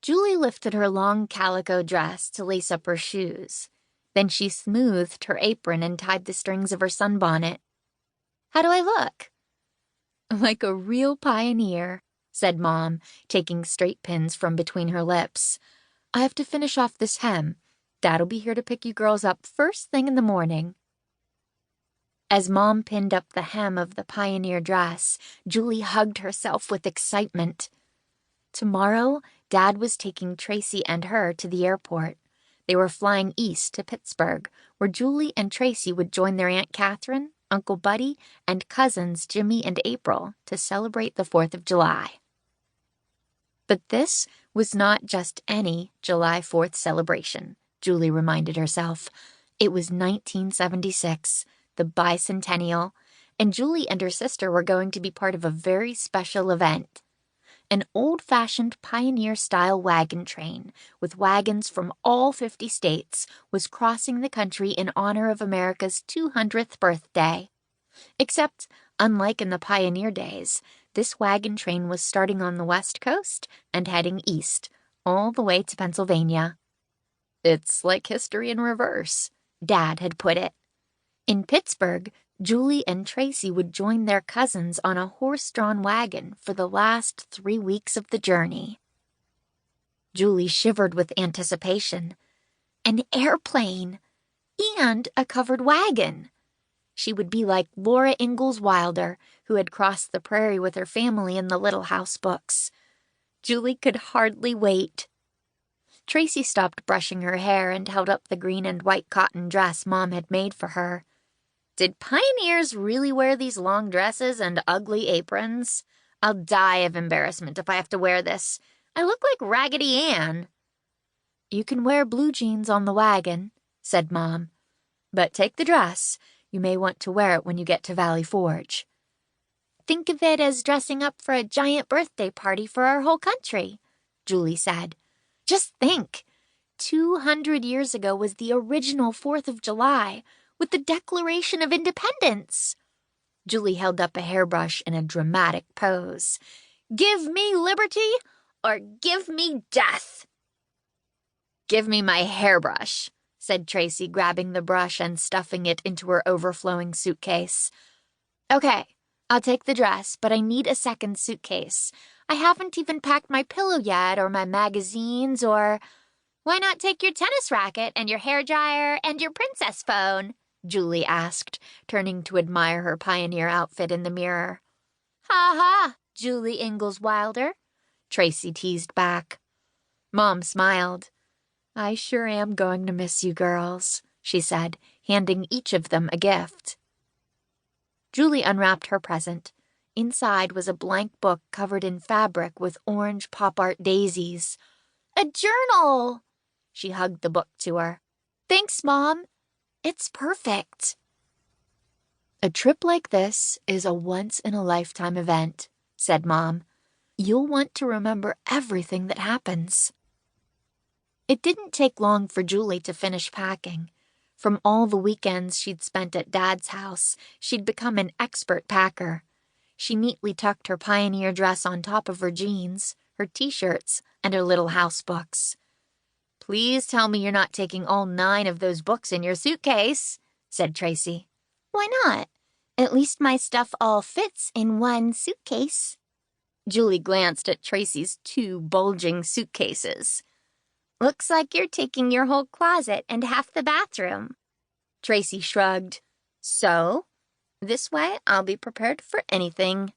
Julie lifted her long calico dress to lace up her shoes. Then she smoothed her apron and tied the strings of her sunbonnet. "How do I look?" "Like a real pioneer," said Mom, taking straight pins from between her lips. "I have to finish off this hem. Dad'll be here to pick you girls up first thing in the morning." As Mom pinned up the hem of the pioneer dress, Julie hugged herself with excitement. Tomorrow, Dad was taking Tracy and her to the airport. They were flying east to Pittsburgh, where Julie and Tracy would join their Aunt Catherine, Uncle Buddy, and cousins Jimmy and April to celebrate the 4th of July. But this was not just any July 4th celebration, Julie reminded herself. It was 1976, the Bicentennial, and Julie and her sister were going to be part of a very special event. An old-fashioned pioneer-style wagon train with wagons from all 50 states was crossing the country in honor of America's 200th birthday. Except, unlike in the pioneer days, this wagon train was starting on the West Coast and heading east, all the way to Pennsylvania. "It's like history in reverse," Dad had put it. In Pittsburgh, Julie and Tracy would join their cousins on a horse-drawn wagon for the last 3 weeks of the journey. Julie shivered with anticipation. An airplane! And a covered wagon! She would be like Laura Ingalls Wilder, who had crossed the prairie with her family in the Little House books. Julie could hardly wait. Tracy stopped brushing her hair and held up the green and white cotton dress Mom had made for her. "Did pioneers really wear these long dresses and ugly aprons? I'll die of embarrassment if I have to wear this. I look like Raggedy Ann." "You can wear blue jeans on the wagon," said Mom. "But take the dress. You may want to wear it when you get to Valley Forge." "Think of it as dressing up for a giant birthday party for our whole country," Julie said. "Just think, 200 years ago was the original 4th of July, with the Declaration of Independence." Julie held up a hairbrush in a dramatic pose. "Give me liberty or give me death." "Give me my hairbrush," said Tracy, grabbing the brush and stuffing it into her overflowing suitcase. "Okay, I'll take the dress, but I need a second suitcase. I haven't even packed my pillow yet, or my magazines, or—" "Why not take your tennis racket and your hairdryer and your princess phone?" Julie asked, turning to admire her pioneer outfit in the mirror. "Ha ha, Julie Ingalls Wilder," Tracy teased back. Mom smiled. "I sure am going to miss you girls," she said, handing each of them a gift. Julie unwrapped her present. Inside was a blank book covered in fabric with orange pop art daisies. "A journal!" She hugged the book to her. "Thanks, Mom. It's perfect." "A trip like this is a once-in-a-lifetime event," said Mom. "You'll want to remember everything that happens." It didn't take long for Julie to finish packing. From all the weekends she'd spent at Dad's house, she'd become an expert packer. She neatly tucked her pioneer dress on top of her jeans, her t-shirts, and her little house books. "Please tell me you're not taking all 9 of those books in your suitcase," said Tracy. "Why not? At least my stuff all fits in one suitcase." Julie glanced at Tracy's 2 bulging suitcases. "Looks like you're taking your whole closet and half the bathroom." Tracy shrugged. "So, this way I'll be prepared for anything."